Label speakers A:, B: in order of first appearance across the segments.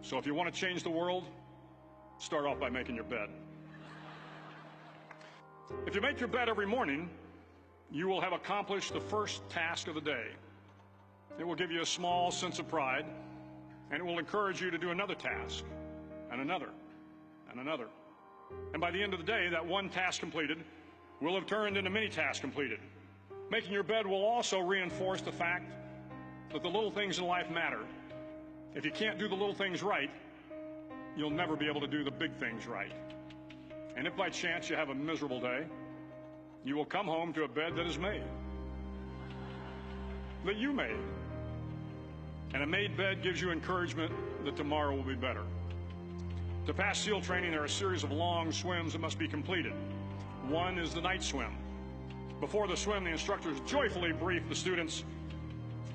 A: So if you want to change the world, start off by making your bed. If you make your bed every morning, you will have accomplished the first task of the day. It will give you a small sense of pride, and it will encourage you to do another task, and another, and another. And by the end of the day, that one task completed will have turned into many tasks completed. Making your bed will also reinforce the fact that the little things in life matter. If you can't do the little things right, you'll never be able to do the big things right. And if by chance you have a miserable day, you will come home to a bed that is made, that you made. And a made bed gives you encouragement that tomorrow will be better. To pass SEAL training, there are a series of long swims that must be completed. One is the night swim. Before the swim, the instructors joyfully brief the students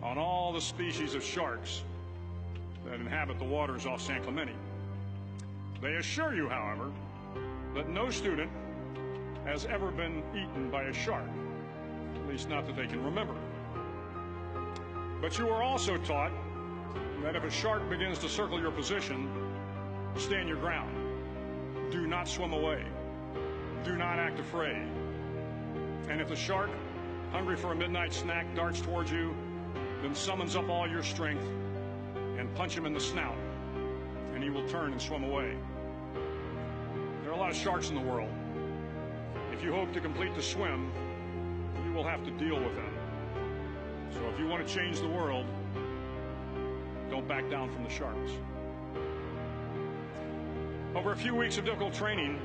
A: on all the species of sharks that inhabit the waters off San Clemente. They assure you, however, that no student has ever been eaten by a shark, at least not that they can remember. But you are also taught that if a shark begins to circle your position, stand your ground. Do not swim away. Do not act afraid. And if the shark, hungry for a midnight snack, darts towards you, then summons up all your strength and punch him in the snout, and he will turn and swim away. There are a lot of sharks in the world. If you hope to complete the swim, you will have to deal with them. So if you want to change the world, don't back down from the sharks. Over a few weeks of difficult training,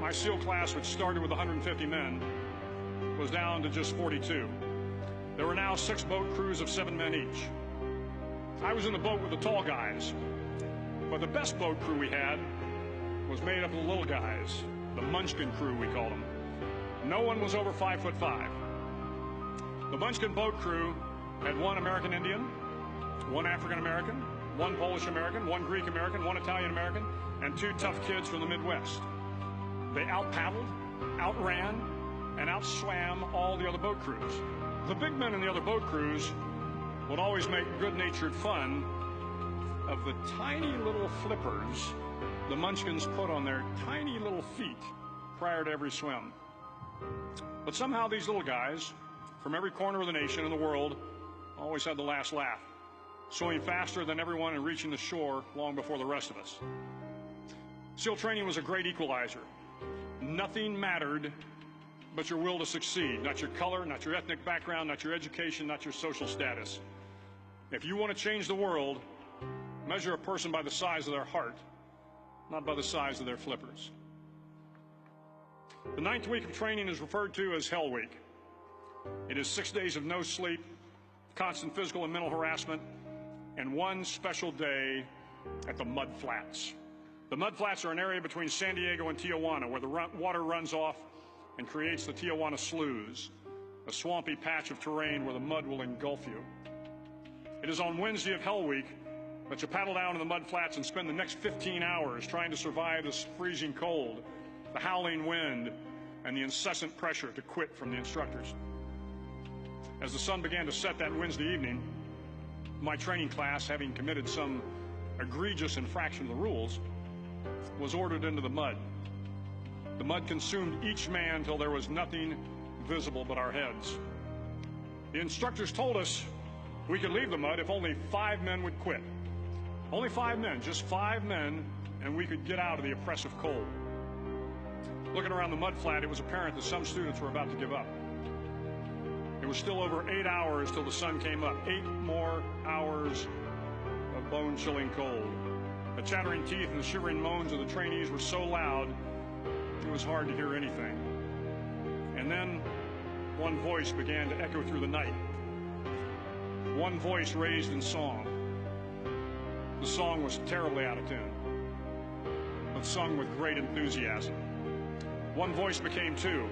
A: my SEAL class, which started with 150 men, was down to just 42. There were now 6 boat crews of 7 men each. I was in the boat with the tall guys, but the best boat crew we had was made up of the little guys, the Munchkin crew, we called them. No one was over 5'5". The Munchkin boat crew had 1 American Indian, 1 African American, 1 Polish American, 1 Greek American, 1 Italian American, and 2 tough kids from the Midwest. They out-paddled, outran, and outswam all the other boat crews. The big men in the other boat crews would always make good-natured fun of the tiny little flippers the Munchkins put on their tiny little feet prior to every swim. But somehow these little guys from every corner of the nation and the world always had the last laugh, swimming faster than everyone and reaching the shore long before the rest of us. SEAL training was a great equalizer. Nothing mattered but your will to succeed, not your color, not your ethnic background, not your education, not your social status. If you want to change the world, measure a person by the size of their heart, not by the size of their flippers. The 9th week of training is referred to as Hell Week. It is 6 days of no sleep, constant physical and mental harassment, and 1 special day at the Mud Flats. The Mud Flats are an area between San Diego and Tijuana where the water runs off and creates the Tijuana Sloughs, a swampy patch of terrain where the mud will engulf you. It is on Wednesday of Hell Week that you paddle down to the Mud Flats and spend the next 15 hours trying to survive this freezing cold, the howling wind, and the incessant pressure to quit from the instructors. As the sun began to set that Wednesday evening, my training class, having committed some egregious infraction of the rules, was ordered into the mud. The mud consumed each man till there was nothing visible but our heads. The instructors told us we could leave the mud if only 5 men would quit. Only 5 men, just 5 men, and we could get out of the oppressive cold. Looking around the mud flat, it was apparent that some students were about to give up. It was still over 8 hours till the sun came up. 8 more hours of bone-chilling cold. The chattering teeth and the shivering moans of the trainees were so loud, it was hard to hear anything. And then one voice began to echo through the night. One voice raised in song. The song was terribly out of tune, but sung with great enthusiasm. One voice became 2,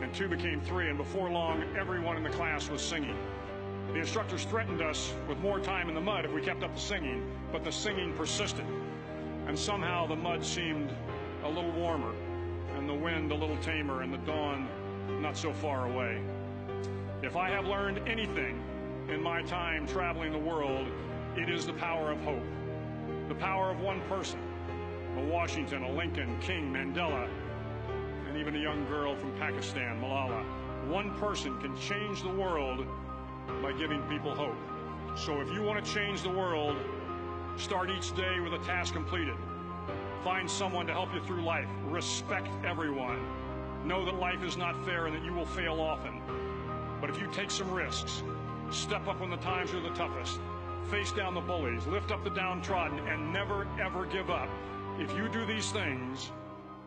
A: and 2 became 3, and before long, everyone in the class was singing. The instructors threatened us with more time in the mud if we kept up the singing, but the singing persisted, and somehow the mud seemed a little warmer, and the wind a little tamer, and the dawn not so far away. If I have learned anything in my time traveling the world, it is the power of hope. The power of one person, a Washington, a Lincoln, King, Mandela, and even a young girl from Pakistan, Malala. One person can change the world by giving people hope. So if you want to change the world, start each day with a task completed. Find someone to help you through life. Respect everyone. Know that life is not fair and that you will fail often. But if you take some risks, step up when the times are the toughest, face down the bullies, lift up the downtrodden, and never, ever give up. If you do these things,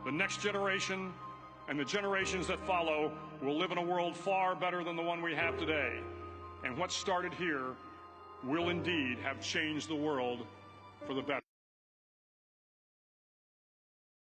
A: the next generation and the generations that follow will live in a world far better than the one we have today. And what started here will indeed have changed the world for the better.